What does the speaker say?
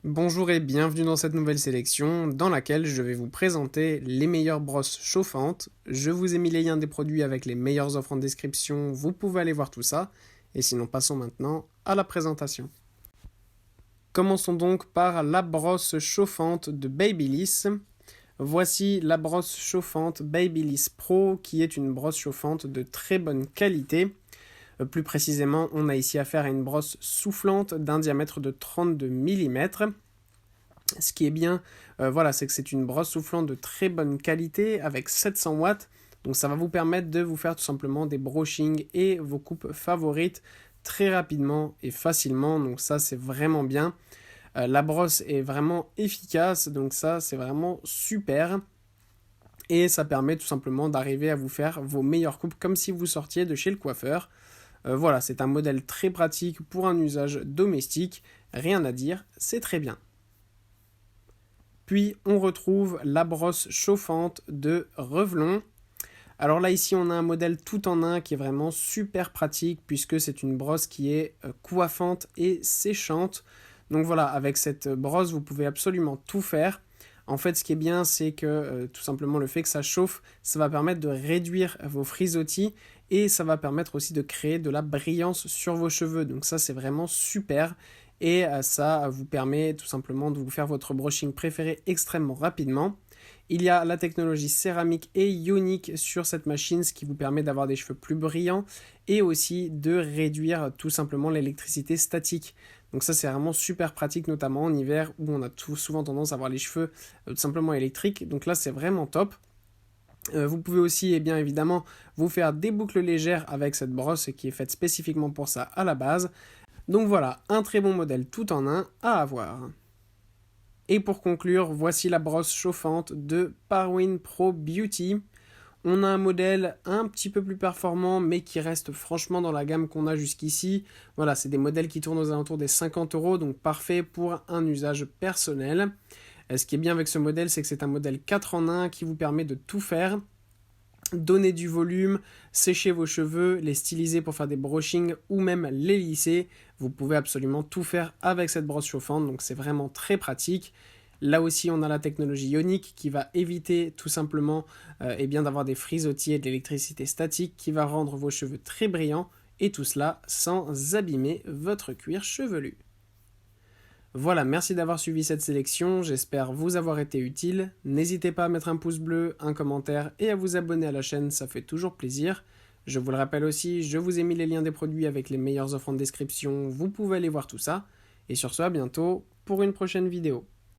Bonjour et bienvenue dans cette nouvelle sélection dans laquelle je vais vous présenter les meilleures brosses chauffantes. Je vous ai mis les liens des produits avec les meilleures offres en description, vous pouvez aller voir tout ça. Et sinon passons maintenant à la présentation. Commençons donc par la brosse chauffante de Babyliss. Voici la brosse chauffante Babyliss Pro qui est une brosse chauffante de très bonne qualité. Plus précisément, on a ici affaire à une brosse soufflante d'un diamètre de 32 mm. Ce qui est bien, c'est que c'est une brosse soufflante de très bonne qualité avec 700 watts. Donc ça va vous permettre de vous faire tout simplement des brushings et vos coupes favorites très rapidement et facilement. Donc ça c'est vraiment bien. La brosse est vraiment efficace, donc ça c'est vraiment super. Et ça permet tout simplement d'arriver à vous faire vos meilleures coupes comme si vous sortiez de chez le coiffeur. C'est un modèle très pratique pour un usage domestique. Rien à dire, c'est très bien. Puis on retrouve la brosse chauffante de Revlon. Alors là ici on a un modèle tout en un qui est vraiment super pratique puisque c'est une brosse qui est coiffante et séchante. Donc voilà, avec cette brosse vous pouvez absolument tout faire. En fait ce qui est bien c'est que tout simplement le fait que ça chauffe, ça va permettre de réduire vos frisottis et ça va permettre aussi de créer de la brillance sur vos cheveux. Donc ça c'est vraiment super. Et ça vous permet tout simplement de vous faire votre brushing préféré extrêmement rapidement. Il y a la technologie céramique et ionique sur cette machine, ce qui vous permet d'avoir des cheveux plus brillants et aussi de réduire tout simplement l'électricité statique. Donc ça c'est vraiment super pratique, notamment en hiver où on a souvent tendance à avoir les cheveux tout simplement électriques. Donc là c'est vraiment top. Vous pouvez aussi, bien évidemment, vous faire des boucles légères avec cette brosse qui est faite spécifiquement pour ça à la base. Donc voilà, un très bon modèle tout en un à avoir. Et pour conclure, voici la brosse chauffante de Parwin Pro Beauty. On a un modèle un petit peu plus performant, mais qui reste franchement dans la gamme qu'on a jusqu'ici. Voilà, c'est des modèles qui tournent aux alentours des 50 €, donc parfait pour un usage personnel. Ce qui est bien avec ce modèle, c'est que c'est un modèle 4 en 1 qui vous permet de tout faire. Donner du volume, sécher vos cheveux, les styliser pour faire des brushings ou même les lisser. Vous pouvez absolument tout faire avec cette brosse chauffante, donc c'est vraiment très pratique. Là aussi, on a la technologie ionique qui va éviter tout simplement d'avoir des frisottis et de l'électricité statique qui va rendre vos cheveux très brillants et tout cela sans abîmer votre cuir chevelu. Voilà, merci d'avoir suivi cette sélection, j'espère vous avoir été utile. N'hésitez pas à mettre un pouce bleu, un commentaire et à vous abonner à la chaîne, ça fait toujours plaisir. Je vous le rappelle aussi, je vous ai mis les liens des produits avec les meilleures offres en description, vous pouvez aller voir tout ça. Et sur ce, à bientôt pour une prochaine vidéo.